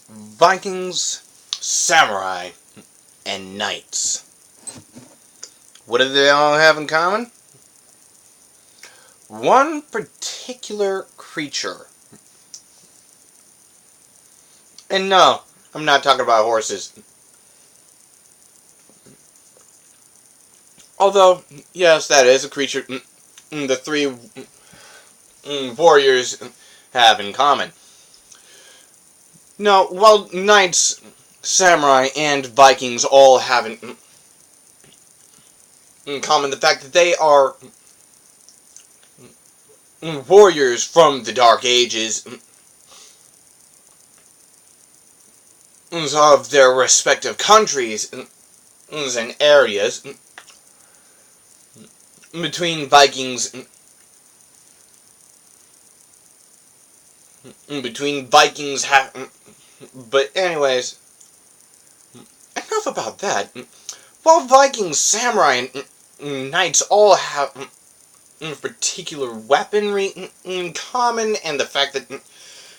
Vikings, samurai, and knights. What do they all have in common? One particular creature. And no, I'm not talking about horses. Although, yes, that is a creature the three warriors have in common. No, while knights, samurai, and Vikings all have in common the fact that they are warriors from the Dark Ages of their respective countries and areas. Between Vikings but anyways, enough about that. While Vikings, samurai, and knights all have particular weaponry in common, and the fact that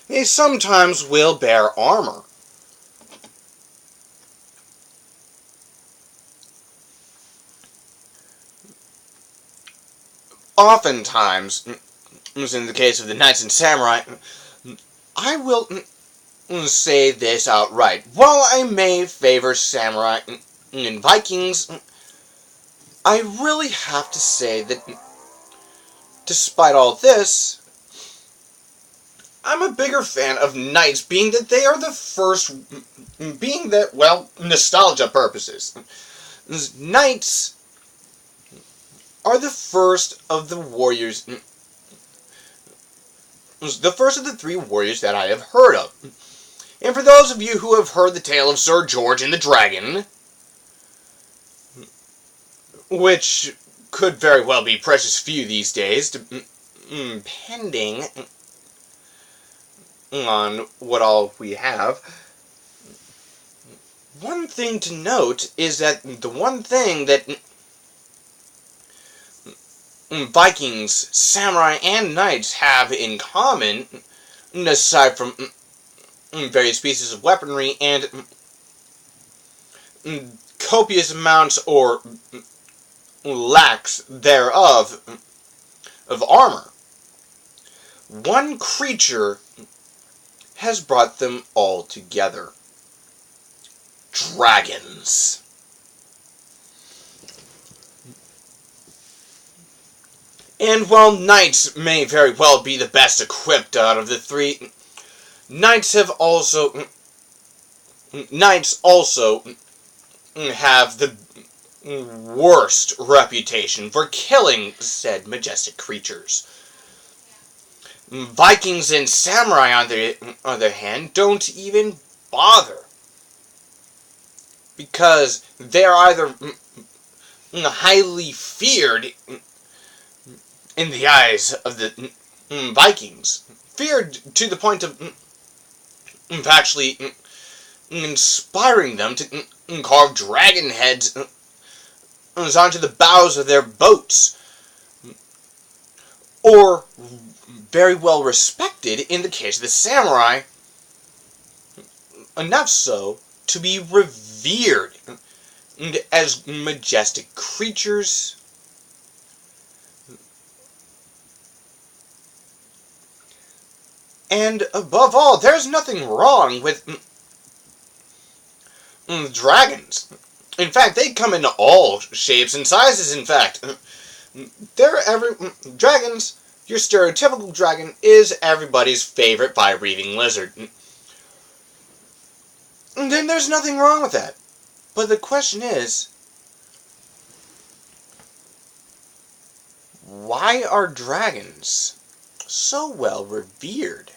they sometimes will bear armor. Oftentimes, as in the case of the knights and samurai, I will say this outright. While I may favor samurai and Vikings, I really have to say that despite all this, I'm a bigger fan of knights, being that they are the first, being that, well, nostalgia purposes. Knights are the first of the warriors, the first of the three warriors that I have heard of. And for those of you who have heard the tale of Sir George and the Dragon, which could very well be precious few these days, depending on what all we have, one thing to note is that the one thing that Vikings, samurai, and knights have in common, aside from various pieces of weaponry and copious amounts or lacks thereof of armor, one creature has brought them all together. Dragons. And while knights may very well be the best equipped out of the three, knights also have the worst reputation for killing said majestic creatures. Vikings and samurai, on the other hand, don't even bother, because they are either highly feared in the eyes of the Vikings, feared to the point of actually inspiring them to carve dragon heads onto the bows of their boats, or very well respected in the case of the samurai, enough so to be revered as majestic creatures. And above all, there's nothing wrong with dragons. In fact, they come in all shapes and sizes. In fact, dragons. Your stereotypical dragon is everybody's favorite fire-breathing lizard. And then there's nothing wrong with that. But the question is, why are dragons so well revered?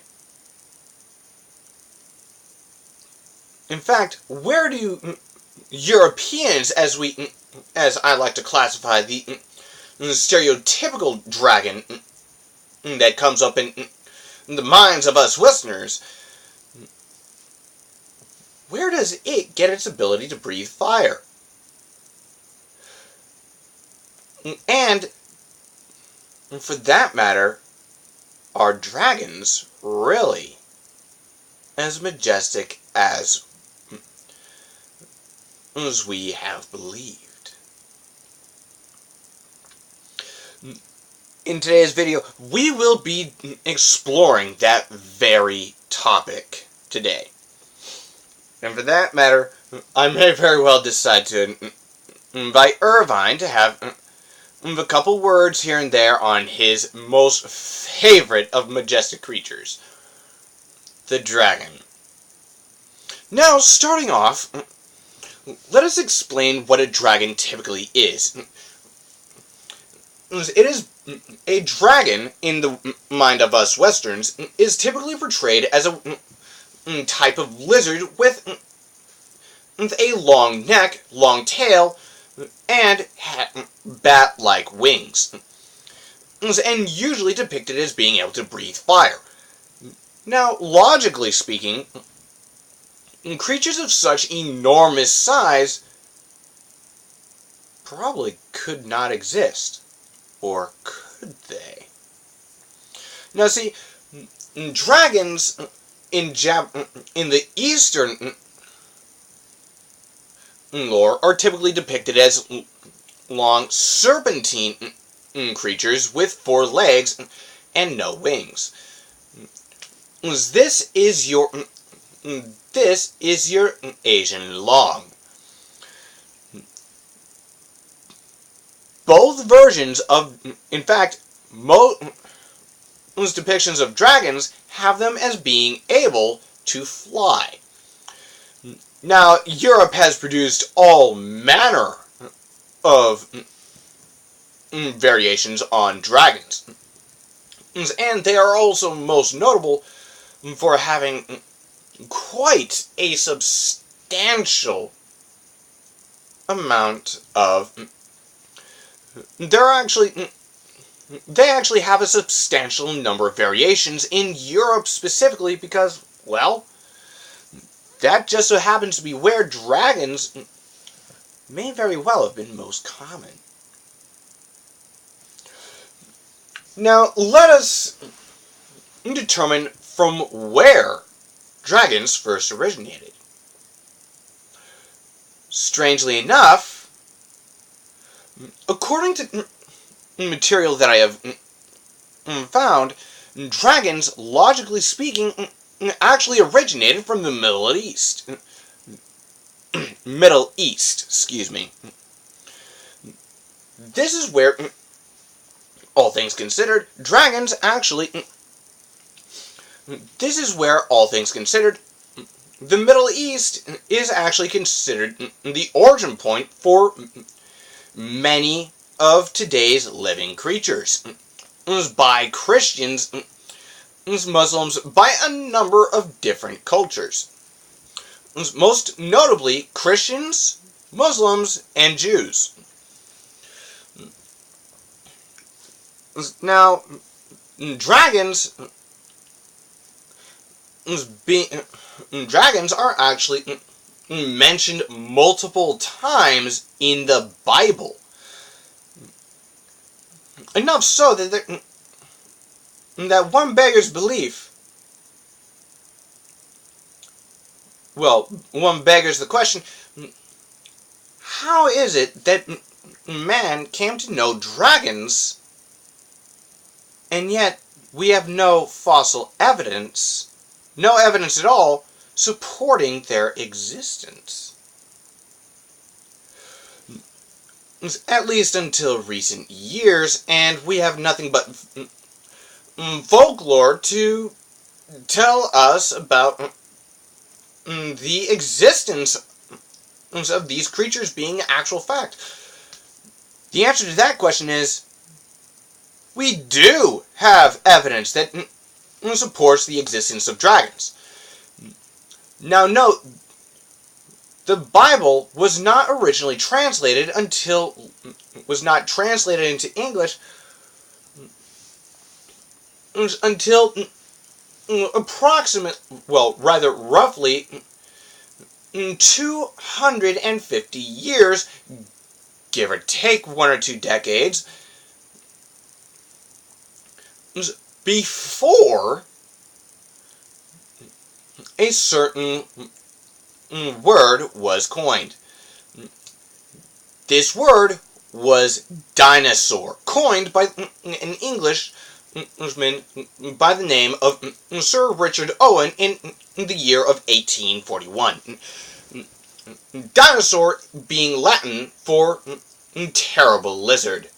In fact, where do Europeans, as I like to classify the stereotypical dragon that comes up in the minds of us listeners, where does it get its ability to breathe fire? And, for that matter, are dragons really as majestic as we have believed. In today's video, we will be exploring that very topic today. And for that matter, I may very well decide to invite Irvine to have a couple words here and there on his most favorite of majestic creatures, the dragon. Now, starting off, let us explain what a dragon typically is. It is a dragon, in the mind of us Westerns, is typically portrayed as a type of lizard with a long neck, long tail, and bat-like wings, and usually depicted as being able to breathe fire. Now, logically speaking, creatures of such enormous size probably could not exist. Or could they? Now see, dragons in the Eastern lore are typically depicted as long serpentine creatures with 4 legs and no wings. This is your Asian long. Both versions of, in fact, most depictions of dragons have them as being able to fly. Now, Europe has produced all manner of variations on dragons, and they are also most notable for having quite a substantial amount of they actually have a substantial number of variations in Europe specifically because, well, that just so happens to be where dragons may very well have been most common. Now, let us determine from where dragons first originated. Strangely enough, according to material that I have found, dragons, logically speaking, actually originated from the Middle East. Middle East, excuse me. This is where, all things considered, the Middle East is actually considered the origin point for many of today's living creatures, by Christians, Muslims, by a number of different cultures. Most notably, Christians, Muslims, and Jews. Now, dragons are actually mentioned multiple times in the Bible. Enough so that one beggars belief. Well, one beggars the question, how is it that man came to know dragons, and yet we have no fossil evidence, no evidence at all, supporting their existence? At least until recent years, and we have nothing but folklore to tell us about the existence of these creatures being actual fact. The answer to that question is, we do have evidence that supports the existence of dragons. Now note, the Bible was not originally translated into English until roughly 250 years, give or take 1 or 2 decades, before a certain word was coined. This word was dinosaur, coined by an Englishman by the name of Sir Richard Owen in the year of 1841. Dinosaur being Latin for terrible lizard.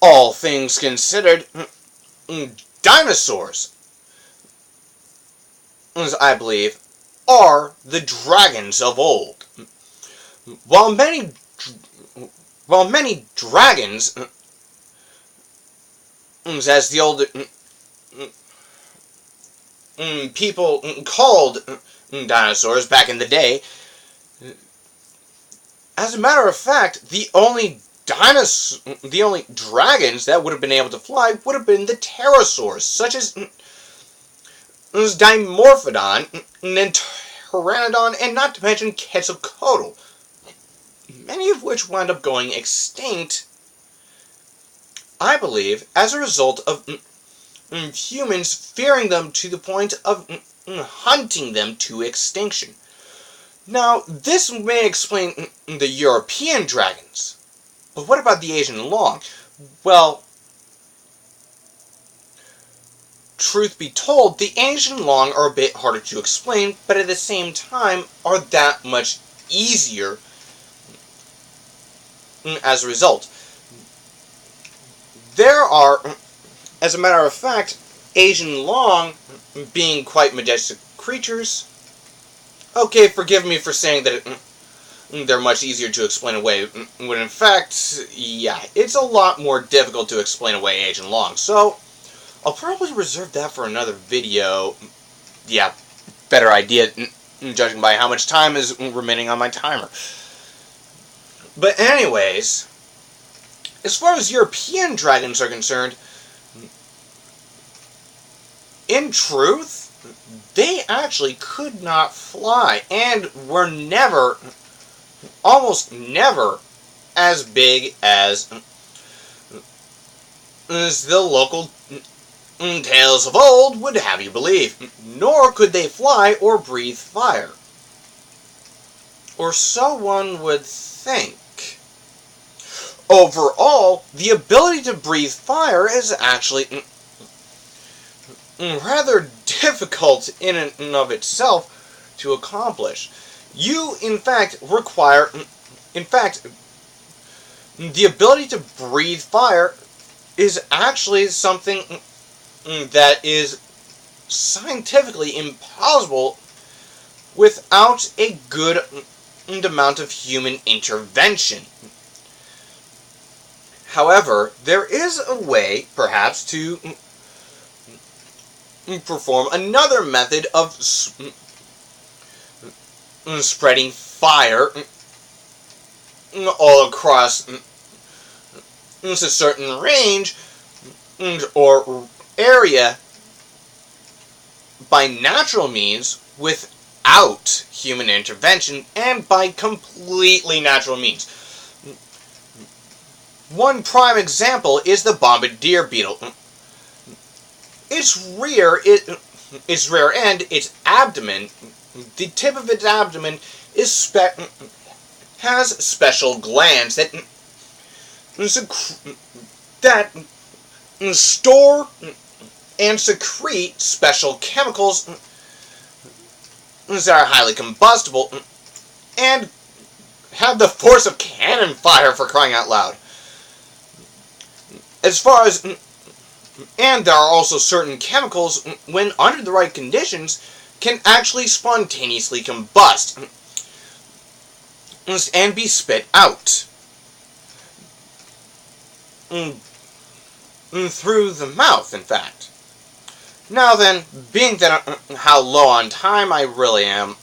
All things considered, dinosaurs, I believe, are the dragons of old. While many dragons, as the old people called dinosaurs back in the day, as a matter of fact, the only dragons that would have been able to fly would have been the pterosaurs, such as Dimorphodon, and Pteranodon, and not to mention Quetzalcoatl, many of which wound up going extinct, I believe, as a result of humans fearing them to the point of hunting them to extinction. Now, this may explain the European dragons, but what about the Asian long? Well, truth be told, the Asian long are a bit harder to explain, but at the same time are that much easier as a result. There are, as a matter of fact, Asian long being quite majestic creatures. Okay, forgive me for saying that they're much easier to explain away, when in fact, yeah, it's a lot more difficult to explain away Asian long. So, I'll probably reserve that for another video. Yeah, better idea, judging by how much time is remaining on my timer. But anyways, as far as European dragons are concerned, in truth, they actually could not fly, and were never, almost never, as big as the local tales of old would have you believe. Nor could they fly or breathe fire. Or so one would think. Overall, the ability to breathe fire is actually rather difficult in and of itself to accomplish. You, in fact, require, the ability to breathe fire is actually something that is scientifically impossible without a good amount of human intervention. However, there is a way, perhaps, to perform another method of spreading fire all across a certain range or area by natural means without human intervention and by completely natural means. One prime example is the bombardier beetle. Its rear end, its abdomen, the tip of its abdomen has special glands that store and secrete special chemicals that are highly combustible and have the force of cannon fire, for crying out loud. And there are also certain chemicals, when under the right conditions, can actually spontaneously combust and be spit out through the mouth, in fact. Now then, being that how low on time I really am,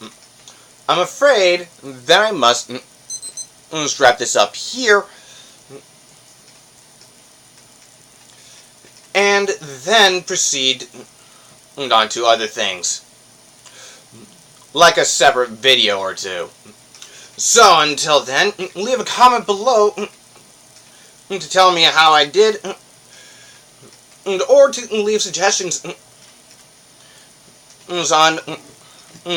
I'm afraid that I must wrap this up here, and then proceed on to other things, like a separate video or two. So until then, leave a comment below to tell me how I did, or to leave suggestions on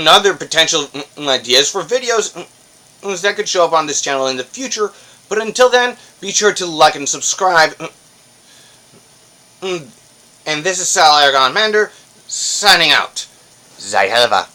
other potential ideas for videos that could show up on this channel in the future. But until then, be sure to like and subscribe. And this is Sal Aragon Mander, signing out. Sei Helva.